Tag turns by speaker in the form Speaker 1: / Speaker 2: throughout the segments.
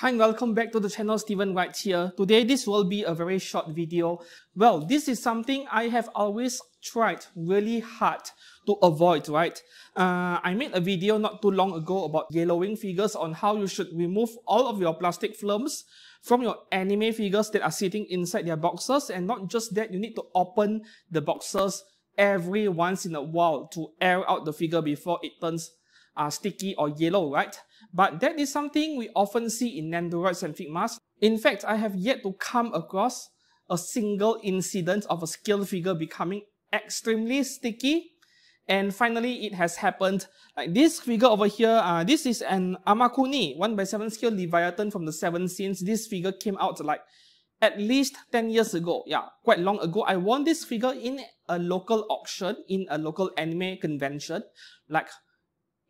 Speaker 1: Hi and welcome back to the channel. Steven right here. Today this will be a very short video. Well, this is something I have always tried really hard to avoid, right? I made a video not too long ago about yellowing figures on how you should remove all of your plastic films from your anime figures that are sitting inside their boxes. And not just that, you need to open the boxes every once in a while to air out the figure before it turns sticky or yellow, right? But that is something we often see in Nandoroids and Figmas. In fact, I have yet to come across a single incident of a scale figure becoming extremely sticky. And finally, it has happened. Like this figure over here, this is an Amakuni 1/7 scale Leviathan from the 7th scenes. This figure came out like at least 10 years ago. Yeah, quite long ago. I won this figure in a local auction, in a local anime convention. Like,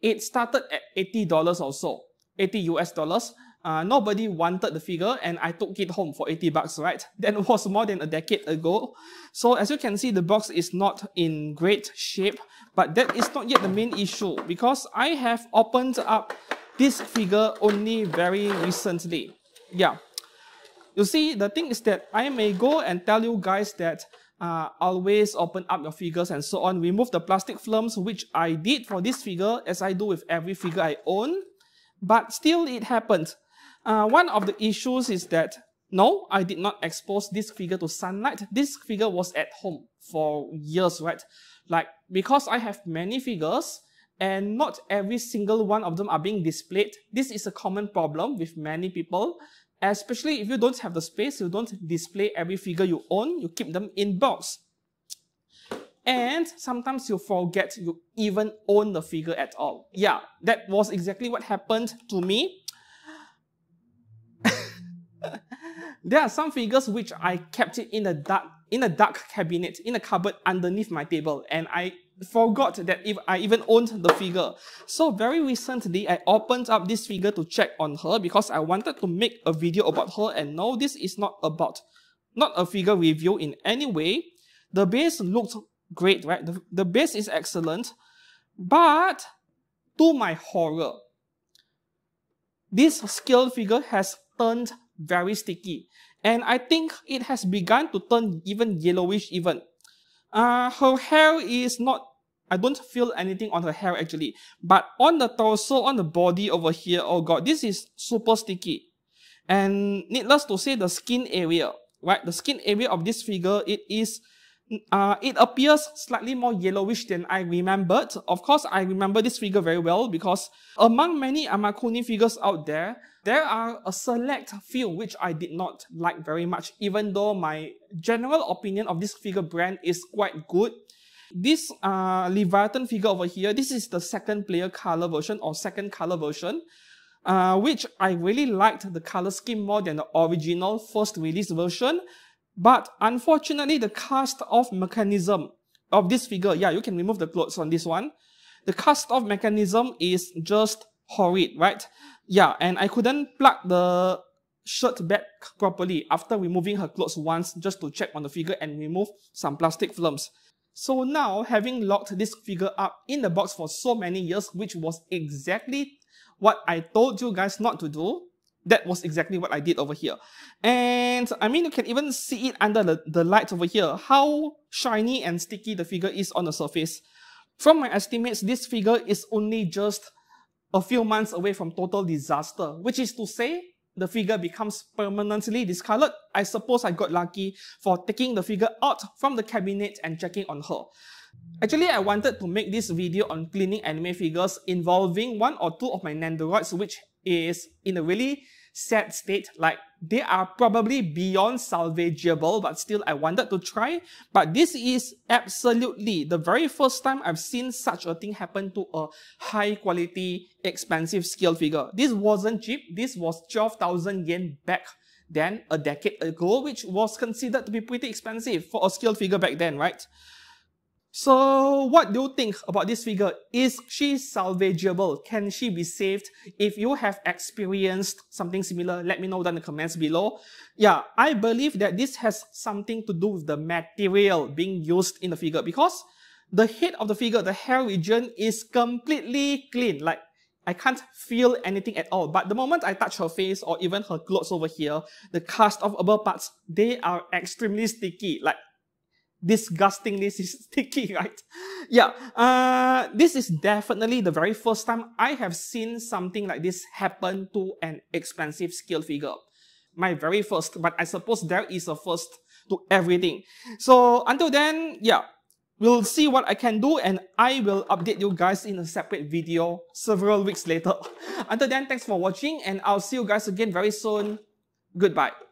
Speaker 1: it started at $80 or so, 80 US dollars. Nobody wanted the figure and I took it home for 80 bucks, right? That was more than a decade ago. So as you can see, the box is not in great shape, but that is not yet the main issue because I have opened up this figure only very recently. Yeah. You see, the thing is that I may go and tell you guys that always open up your figures and so on, remove the plastic films, which I did for this figure as I do with every figure I own, but still it happened. One of the issues is that no, I did not expose this figure to sunlight. This figure was at home for years, right? Like, because I have many figures and not every single one of them are being displayed. This is a common problem with many people. Especially if you don't have the space, you don't display every figure you own, you keep them in box. And sometimes you forget you even own the figure at all. Yeah, that was exactly what happened to me. There are some figures which I kept it in a dark cabinet, in a cupboard underneath my table, and I forgot that if I even owned the figure. So very recently, I opened up this figure to check on her because I wanted to make a video about her. And no, this is not a figure review in any way. The base looked great, right? The base is excellent. But to my horror, this scale figure has turned very sticky. And I think it has begun to turn even yellowish even. Her hair is not, I don't feel anything on her hair actually. But on the torso, on the body over here, oh god, this is super sticky. And needless to say, the skin area, right? The skin area of this figure, it appears slightly more yellowish than I remembered. Of course, I remember this figure very well because among many Amakuni figures out there, there are a select few which I did not like very much, even though my general opinion of this figure brand is quite good. This Leviathan figure over here, this is the second player color version or second color version, which I really liked the color scheme more than the original first release version. But unfortunately, the cast-off mechanism of this figure, yeah, you can remove the clothes on this one. The cast-off mechanism is just horrid, right? Yeah, and I couldn't plug the shirt back properly after removing her clothes once just to check on the figure and remove some plastic films. So now, having locked this figure up in the box for so many years, which was exactly what I told you guys not to do, that was exactly what I did over here. And I mean, you can even see it under the light over here, how shiny and sticky the figure is on the surface. From my estimates, this figure is only just a few months away from total disaster, which is to say, the figure becomes permanently discolored. I suppose I got lucky for taking the figure out from the cabinet and checking on her. Actually, I wanted to make this video on cleaning anime figures involving one or two of my Nandoroids, which is in a really sad state. Like, they are probably beyond salvageable, but still I wanted to try. But this is absolutely the very first time I've seen such a thing happen to a high quality, expensive scale figure. This wasn't cheap. This was 12,000 yen back then, a decade ago, which was considered to be pretty expensive for a scale figure back then, right? So what do you think about this figure? Is she salvageable? Can she be saved? If you have experienced something similar, let me know down in the comments below. Yeah, I believe that this has something to do with the material being used in the figure because the head of the figure, the hair region is completely clean. Like, I can't feel anything at all. But the moment I touch her face or even her clothes over here, the cast of upper parts, they are extremely sticky. Like, disgustingly sticky, right? Yeah, this is definitely the very first time I have seen something like this happen to an expensive scale figure. My very first, but I suppose there is a first to everything. So until then, yeah, we'll see what I can do, and I will update you guys in a separate video several weeks later. Until then, thanks for watching, and I'll see you guys again very soon. Goodbye.